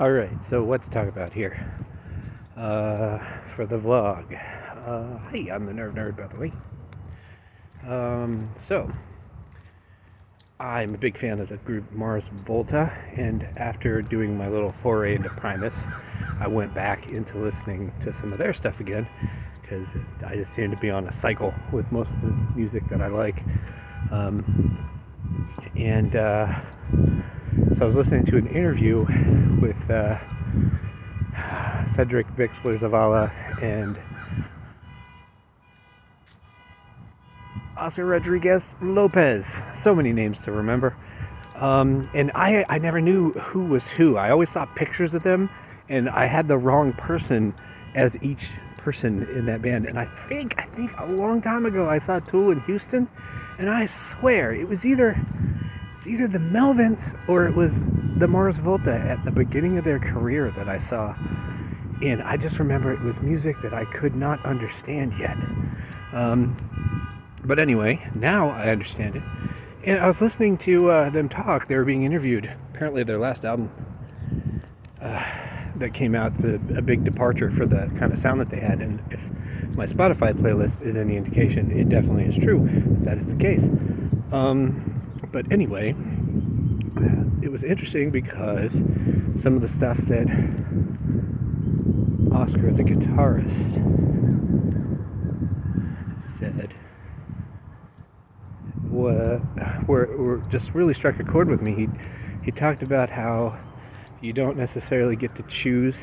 Alright, so what to talk about here? For the vlog. Hey, I'm the Nerve Nerd, by the way. So, I'm a big fan of the group Mars Volta, and after doing my little foray into Primus, I went back into listening to some of their stuff again, because I just seem to be on a cycle with most of the music that I like. So I was listening to an interview with Cedric Bixler Zavala and Oscar Rodriguez Lopez. So many names to remember. And I never knew who was who. I always saw pictures of them, and I had the wrong person as each person in that band. And I think a long time ago I saw Tool in Houston, and I swear it was either the Melvins or it was the Mars Volta at the beginning of their career that I saw. And I just remember it was music that I could not understand yet. But anyway, now I understand it. And I was listening to them talk. They were being interviewed. Apparently their last album that came out is a big departure for the kind of sound that they had. And if my Spotify playlist is any indication, it definitely is true that is the case. But anyway, it was interesting because some of the stuff that Oscar, the guitarist, said were just really struck a chord with me. He talked about how you don't necessarily get to choose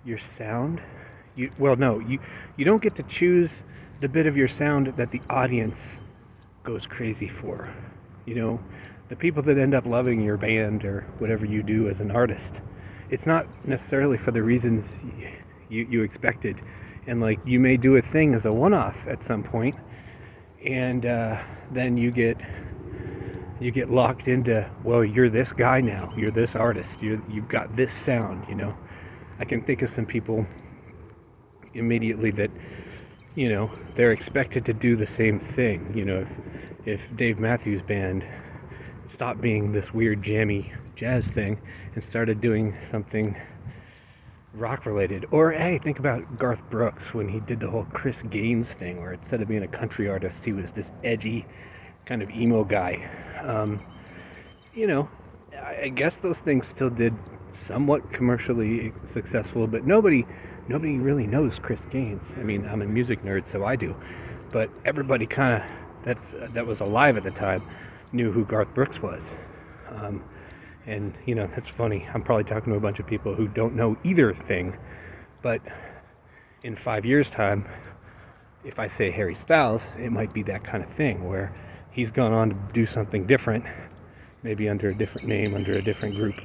your sound. You don't get to choose the bit of your sound that the audience goes crazy for. You know, the people that end up loving your band or whatever you do as an artist, it's not necessarily for the reasons you expected. And like, you may do a thing as a one-off at some point, and then you get locked into, well, you're this guy now, you're this artist, you've got this sound. You know, I can think of some people immediately that, you know, they're expected to do the same thing. You know, if Dave Matthews Band stopped being this weird jammy jazz thing and started doing something rock related. Or hey, think about Garth Brooks when he did the whole Chris Gaines thing, where instead of being a country artist, he was this edgy kind of emo guy. You know, I guess those things still did somewhat commercially successful, but nobody really knows Chris Gaines. I mean, I'm a music nerd, so I do, but everybody kind of that was alive at the time knew who Garth Brooks was. And, you know, that's funny. I'm probably talking to a bunch of people who don't know either thing. But in 5 years' time, if I say Harry Styles, it might be that kind of thing where he's gone on to do something different, maybe under a different name, under a different group,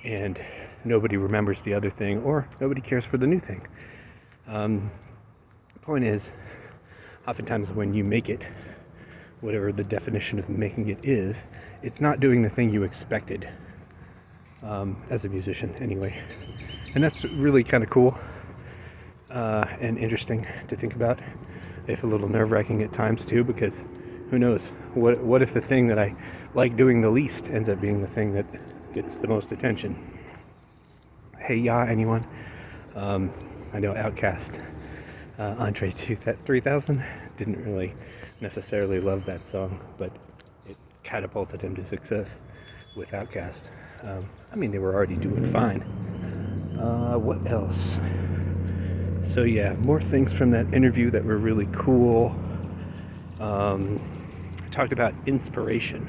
and nobody remembers the other thing, or nobody cares for the new thing. The point is, oftentimes when you make it, whatever the definition of making it is, it's not doing the thing you expected, as a musician anyway. And that's really kind of cool and interesting to think about, if a little nerve-wracking at times too, because who knows, what if the thing that I like doing the least ends up being the thing that gets the most attention. Hey ya, anyone? I know Outkast, Andre 3000, didn't really necessarily love that song, but it catapulted him to success with Outkast. I mean, they were already doing fine. What else? So yeah, more things from that interview that were really cool. Talked about inspiration.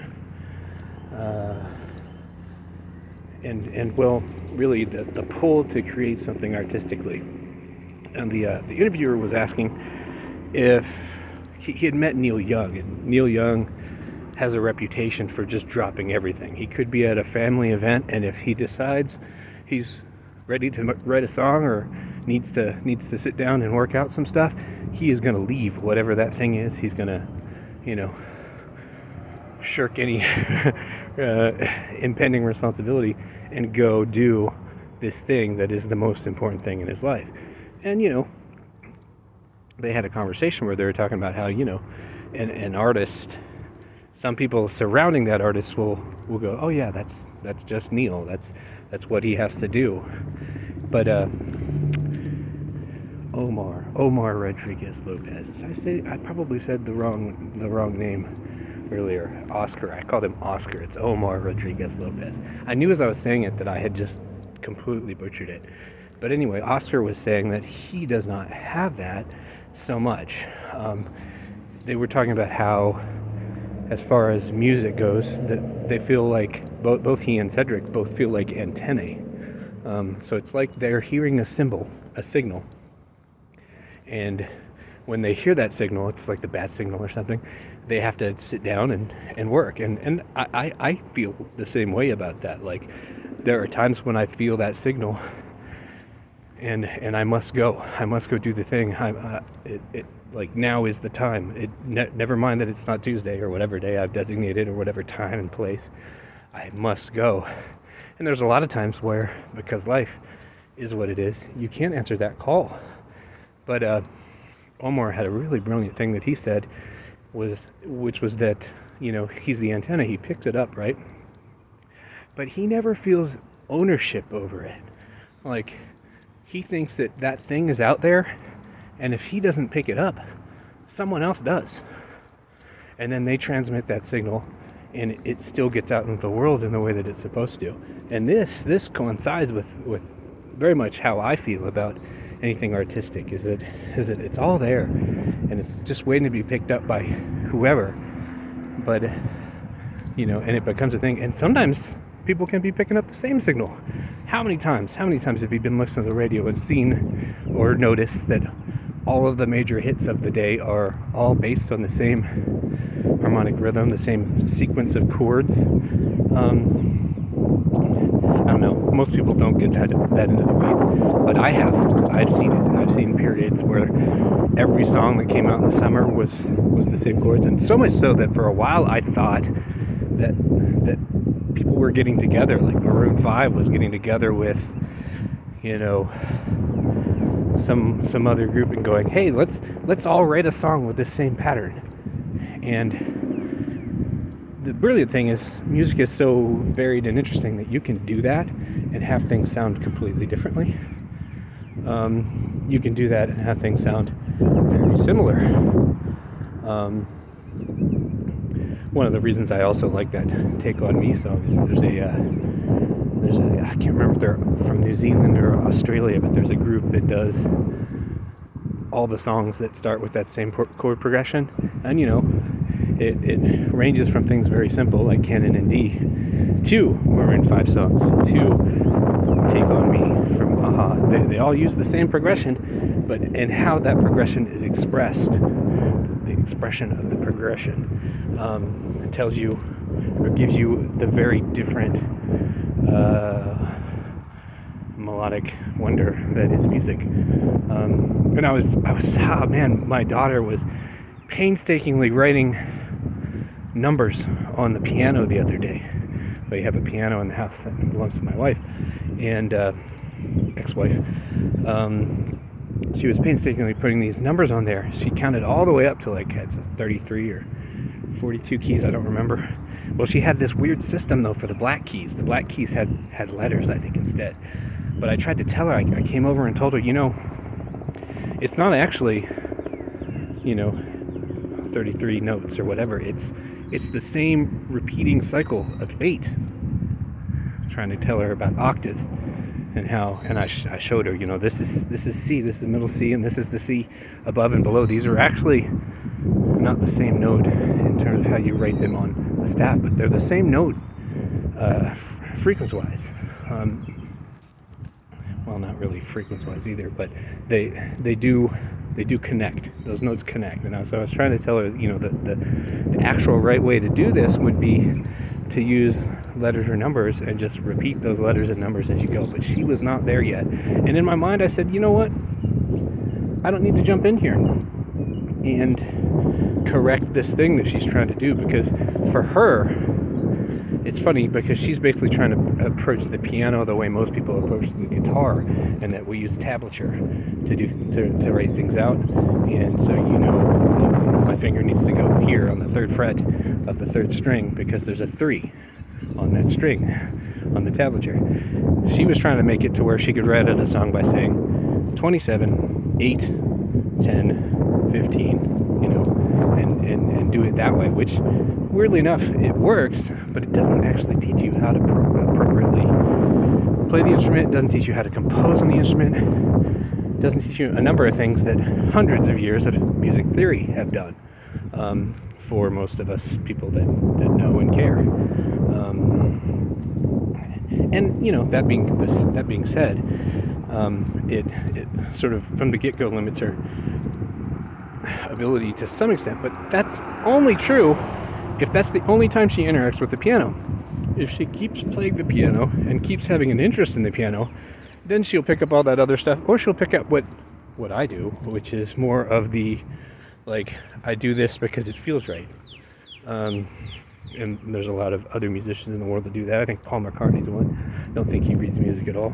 And well, really the pull to create something artistically. And the interviewer was asking if he had met Neil Young, and Neil Young has a reputation for just dropping everything. He could be at a family event, and if he decides he's ready to write a song or needs to sit down and work out some stuff, he is going to leave whatever that thing is. He's going to, you know, shirk any impending responsibility and go do this thing that is the most important thing in his life. And, you know, they had a conversation where they were talking about how, you know, an artist, some people surrounding that artist will go, oh yeah, That's just Neil. That's what he has to do. But Omar Rodriguez Lopez. I probably said the wrong name earlier. Oscar. I called him Oscar. It's Omar Rodriguez Lopez. I knew as I was saying it that I had just completely butchered it. But anyway, Oscar was saying that he does not have that so much. They were talking about how, as far as music goes, that they feel like both he and Cedric both feel like antennae. So it's like they're hearing a signal, and when they hear that signal, it's like the bat signal or something. They have to sit down and work, and I feel the same way about that. Like, there are times when I feel that signal, and I must go do the thing. Like, now is the time. Never mind that it's not Tuesday or whatever day I've designated or whatever time and place. I must go. And there's a lot of times where, because life is what it is, you can't answer that call. But Omar had a really brilliant thing that he said, which was that, he's the antenna, he picks it up, right? But he never feels ownership over it. Like, he thinks that thing is out there, and if he doesn't pick it up, someone else does. And then they transmit that signal, and it still gets out into the world in the way that it's supposed to. And this coincides with very much how I feel about anything artistic, is that it's all there, and it's just waiting to be picked up by whoever. But and it becomes a thing. And sometimes people can be picking up the same signal. How many times have you been listening to the radio and seen or noticed that all of the major hits of the day are all based on the same harmonic rhythm, the same sequence of chords? I don't know. Most people don't get that into the weeds, but I have. I've seen it. I've seen periods where every song that came out in the summer was the same chords, and so much so that for a while I thought that people were getting together, like Maroon 5 was getting together with, some other group and going, hey, let's all write a song with this same pattern. And the brilliant thing is, music is so varied and interesting that you can do that and have things sound completely differently. You can do that and have things sound very similar. One of the reasons I also like that Take On Me song is there's a I can't remember if they're from New Zealand or Australia, but there's a group that does all the songs that start with that same chord progression, and it ranges from things very simple like Canon and D to Maroon 5 songs to Take On Me from Aha. They all use the same progression, but and how that progression is expressed, the expression of the progression, it tells you or gives you the very different melodic wonder that is music. And I was my daughter was painstakingly writing numbers on the piano the other day. We have a piano in the house that belongs to my wife and ex-wife. She was painstakingly putting these numbers on there. She counted all the way up to like 33 or 42 keys, I don't remember. Well, she had this weird system though for the black keys. The black keys had letters, I think, instead. But I tried to tell her, I came over and told her, it's not actually, 33 notes or whatever. It's the same repeating cycle of 8. Trying to tell her about octaves and how, and I showed her, this is C, this is middle C, and this is the C above and below. These are actually not the same note in terms of how you write them on the staff, but they're the same note frequency-wise. Well, not really frequency-wise either, but they do connect. Those notes connect. And so I was trying to tell her, the actual right way to do this would be to use letters or numbers and just repeat those letters and numbers as you go. But she was not there yet. And in my mind, I said, you know what? I don't need to jump in here and correct this thing that she's trying to do, because for her, it's funny because she's basically trying to approach the piano the way most people approach the guitar, and that we use tablature to write things out. And so my finger needs to go here on the 3rd fret of the 3rd string because there's a 3 on that string. on the tablature. She was trying to make it to where she could write out a song by saying 27, 8, 10, 15, you know, and do it that way, which weirdly enough it works, but it doesn't actually teach you how to appropriately play the instrument. It doesn't teach you how to compose on the instrument. It doesn't teach you a number of things that hundreds of years of music theory have done for most of us people that know and care. And you know, that being said, it sort of from the get-go limits her ability to some extent, but that's only true if that's the only time she interacts with the piano. If she keeps playing the piano and keeps having an interest in the piano, then she'll pick up all that other stuff, or she'll pick up what I do, which is more of the, like, I do this because it feels right. And there's a lot of other musicians in the world that do that. I think Paul McCartney's one. I don't think he reads music at all.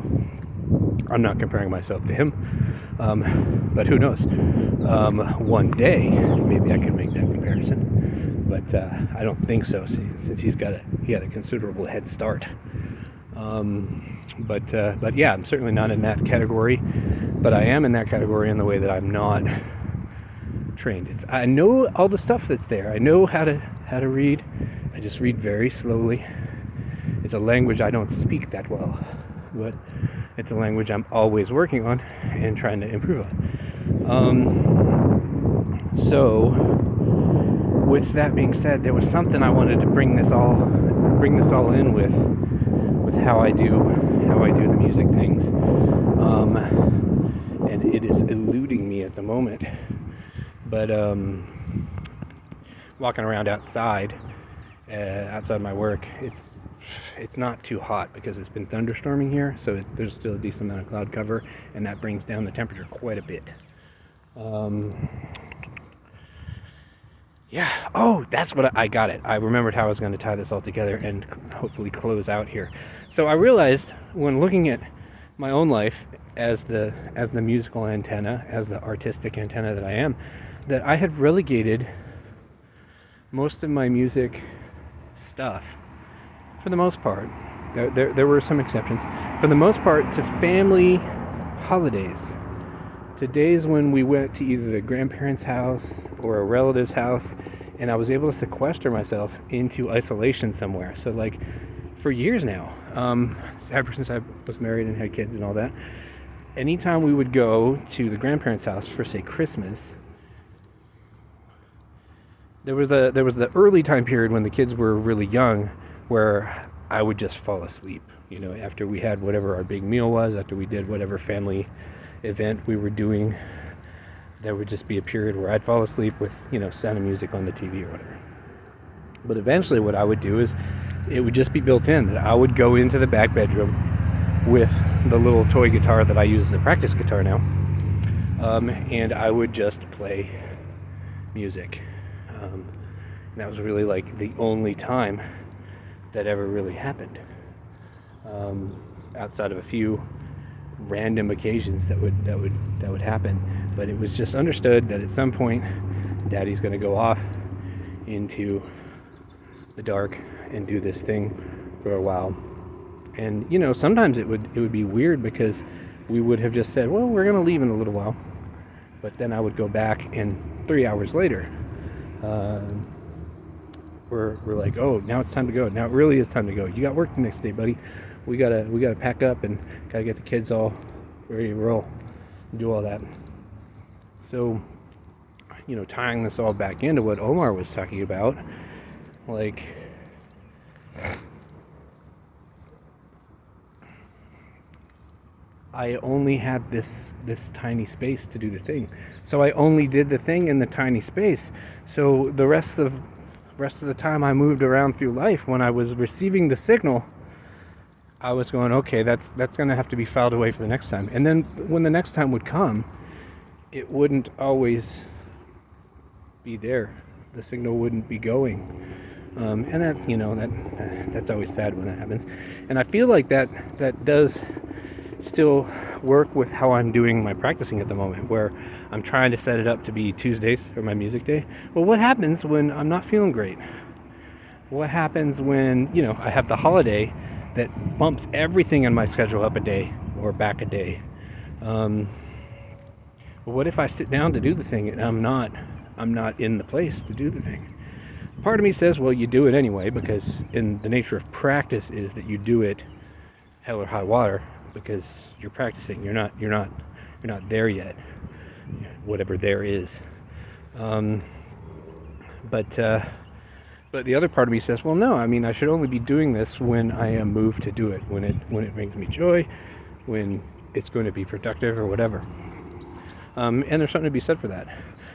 I'm not comparing myself to him, but who knows? One day, maybe I can make that comparison, but I don't think so, since he had a considerable head start. But yeah, I'm certainly not in that category, but I am in that category in the way that I'm not trained. I know all the stuff that's there. I know how to read. I just read very slowly. It's a language I don't speak that well, but it's a language I'm always working on and trying to improve on. So, with that being said, there was something I wanted to bring this all in with how I do the music things, and it is eluding me at the moment. But walking around outside my work, it's not too hot because it's been thunderstorming here, so there's still a decent amount of cloud cover, and that brings down the temperature quite a bit. Yeah, oh, that's what I got it. I remembered how I was going to tie this all together and hopefully close out here. So I realized when looking at my own life as the musical antenna, as the artistic antenna that I am, that I had relegated most of my music stuff, for the most part. There were some exceptions. For the most part, to family holidays, to days when we went to either the grandparents' house or a relative's house, and I was able to sequester myself into isolation somewhere. So, like, for years now, ever since I was married and had kids and all that, anytime we would go to the grandparents' house for, say, Christmas, there was the early time period when the kids were really young, where I would just fall asleep. You know, after we had whatever our big meal was, after we did whatever family event we were doing, there would just be a period where I'd fall asleep with, you know, Sound of Music on the TV or whatever. But eventually what I would do is, it would just be built in that I would go into the back bedroom with the little toy guitar that I use as a practice guitar now, and I would just play music. And that was really like the only time that ever really happened, outside of a few random occasions that would happen. But it was just understood that at some point Daddy's going to go off into the dark and do this thing for a while. And you know, sometimes it would be weird because we would have just said, well, we're going to leave in a little while, but then I would go back, and 3 hours later we're like, oh, now it's time to go. Now it really is time to go. You got work the next day, buddy. We gotta pack up and gotta get the kids all ready to roll and do all that. So, you know, tying this all back into what Omar was talking about, like, I only had this tiny space to do the thing. So I only did the thing in the tiny space. So the rest of the time I moved around through life, when I was receiving the signal, I was going, okay, that's going to have to be filed away for the next time. And then when the next time would come, it wouldn't always be there. The signal wouldn't be going. And that, you know, that's always sad when that happens. And I feel like that does still work with how I'm doing my practicing at the moment, where I'm trying to set it up to be Tuesdays for my music day. Well, what happens when I'm not feeling great? What happens when, you know, I have the holiday that bumps everything on my schedule up a day or back a day. But what if I sit down to do the thing and I'm not in the place to do the thing? Part of me says, well, you do it anyway, because in the nature of practice is that you do it hell or high water, because you're practicing. You're not there yet, whatever there is. But the other part of me says, well, no, I mean, I should only be doing this when I am moved to do it, when it brings me joy, when it's going to be productive or whatever. And there's something to be said for that,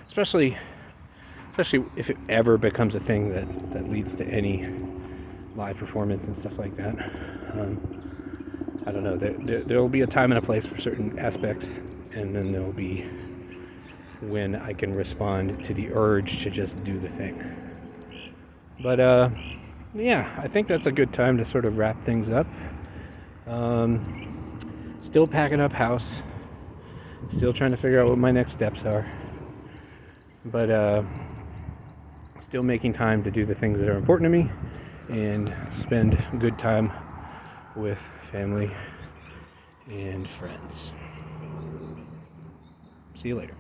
especially if it ever becomes a thing that leads to any live performance and stuff like that. I don't know. There will be a time and a place for certain aspects, and then there will be when I can respond to the urge to just do the thing. But yeah, I think that's a good time to sort of wrap things up. Still packing up house. Still trying to figure out what my next steps are. But still making time to do the things that are important to me and spend good time with family and friends. See you later.